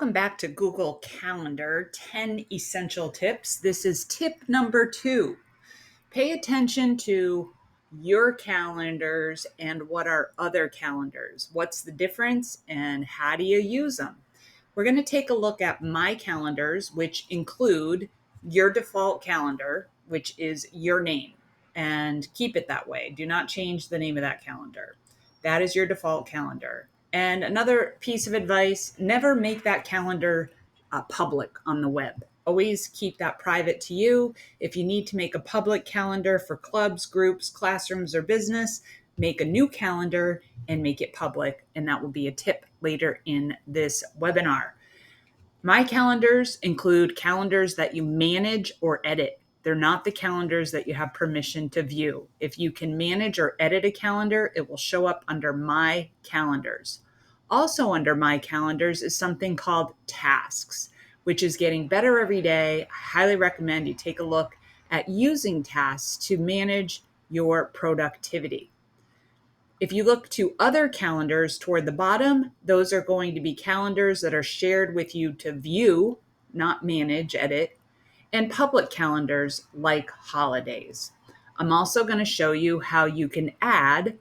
Welcome back to Google Calendar 10 Essential Tips. This is tip number 2. Pay attention to your calendars and what are other calendars. What's the difference and how do you use them? We're going to take a look at my calendars, which include your default calendar, which is your name, and keep it that way. Do not change the name of that calendar. That is your default calendar. And another piece of advice, never make that calendar public on the web. Always keep that private to you. If you need to make a public calendar for clubs, groups, classrooms, or business, make a new calendar and make it public. And that will be a tip later in this webinar. My calendars include calendars that you manage or edit. They're not the calendars that you have permission to view. If you can manage or edit a calendar, it will show up under My Calendars. Also under My Calendars is something called Tasks, which is getting better every day. I highly recommend you take a look at using tasks to manage your productivity. If you look to other calendars toward the bottom, those are going to be calendars that are shared with you to view, not manage, edit, and public calendars like holidays. I'm also going to show you how you can add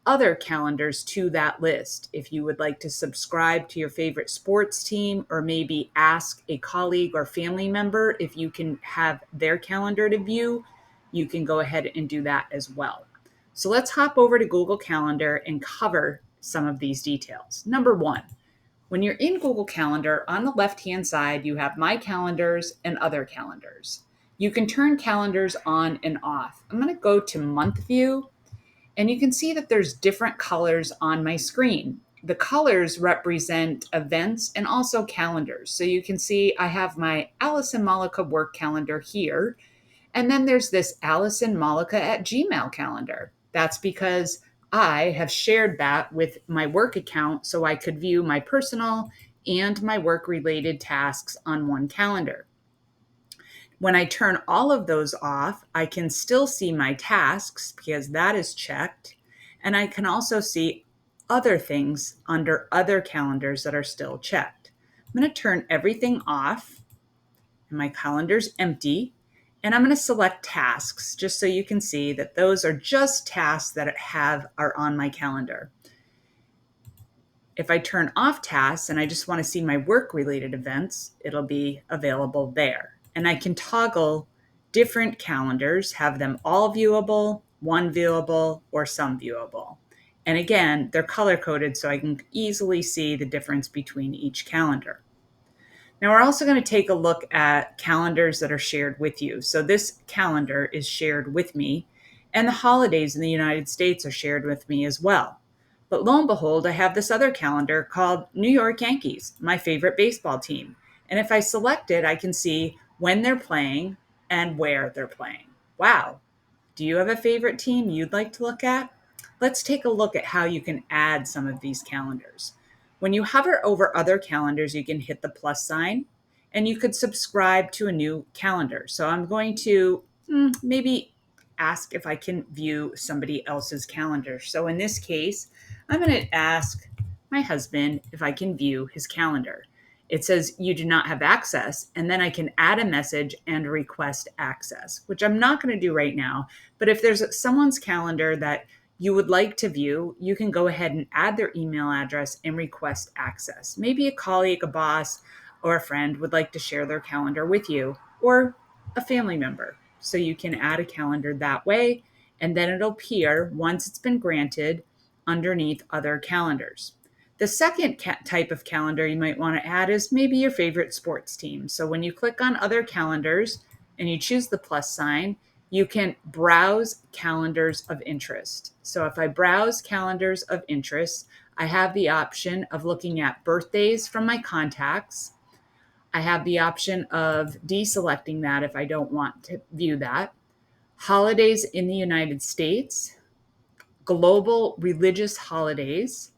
other calendars to that list. If you would like to subscribe to your favorite sports team, or maybe ask a colleague or family member if you can have their calendar to view, you can go ahead and do that as well. So let's hop over to Google Calendar and cover some of these details. Number 1, when you're in Google Calendar, on the left-hand side, you have My Calendars and Other Calendars. You can turn calendars on and off. I'm going to go to Month View, and you can see that there's different colors on my screen. The colors represent events and also calendars. So you can see I have my Allison Malika work calendar here. And then there's this Allison Malika at Gmail calendar. That's because I have shared that with my work account so I could view my personal and my work-related tasks on one calendar. When I turn all of those off, I can still see my tasks because that is checked. And I can also see other things under other calendars that are still checked. I'm going to turn everything off, and my calendar's empty. And I'm going to select tasks just so you can see that those are just tasks that are on my calendar. If I turn off tasks and I just want to see my work-related events, it'll be available there. And I can toggle different calendars, have them all viewable, one viewable, or some viewable. And again, they're color-coded so I can easily see the difference between each calendar. Now we're also going to take a look at calendars that are shared with you. So this calendar is shared with me, and the holidays in the United States are shared with me as well. But lo and behold, I have this other calendar called New York Yankees, my favorite baseball team. And if I select it, I can see when they're playing and where they're playing. Wow. Do you have a favorite team you'd like to look at? Let's take a look at how you can add some of these calendars. When you hover over other calendars, you can hit the plus sign and you could subscribe to a new calendar. So I'm going to maybe ask if I can view somebody else's calendar. So in this case, I'm going to ask my husband if I can view his calendar. It says you do not have access, and then I can add a message and request access, which I'm not going to do right now. But if there's someone's calendar that you would like to view, you can go ahead and add their email address and request access. Maybe a colleague, a boss, or a friend would like to share their calendar with you, or a family member. So you can add a calendar that way, and then it'll appear once it's been granted underneath other calendars. The second type of calendar you might want to add is maybe your favorite sports team. So when you click on other calendars and you choose the plus sign, you can browse calendars of interest. So if I browse calendars of interest, I have the option of looking at birthdays from my contacts. I have the option of deselecting that if I don't want to view that. Holidays in the United States, global religious holidays,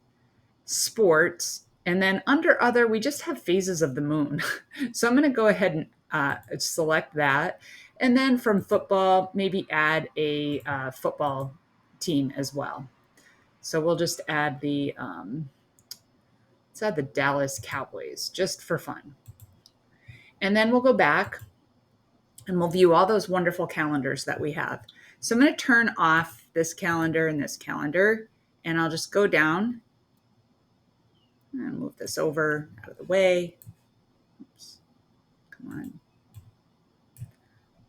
sports, and then under other, we just have phases of the moon. So I'm going to go ahead and select that. And then from football, maybe add a football team as well. So we'll just add the Let's add the Dallas Cowboys just for fun. And then we'll go back and we'll view all those wonderful calendars that we have. So I'm going to turn off this calendar and this calendar, and I'll just go down and move this over out of the way. Oops. Come on.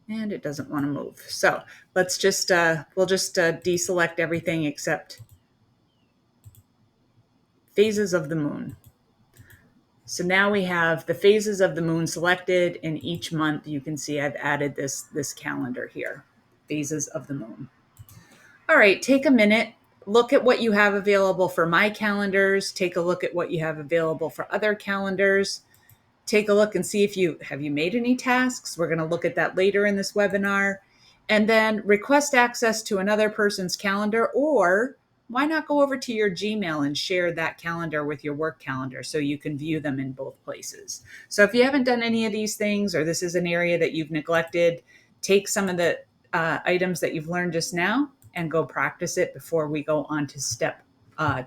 And it doesn't want to move. So let's just, we'll just deselect everything except phases of the moon. So now we have the phases of the moon selected, and each month you can see I've added this calendar here, phases of the moon. All right, take a minute, look at what you have available for my calendars, take a look at what you have available for other calendars, take a look and see if you made any tasks. We're going to look at that later in this webinar. And then request access to another person's calendar, or why not go over to your Gmail and share that calendar with your work calendar so you can view them in both places. So if you haven't done any of these things, or this is an area that you've neglected, take some of the items that you've learned just now and go practice it before we go on to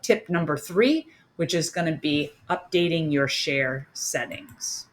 tip number 3, which is going to be updating your share settings.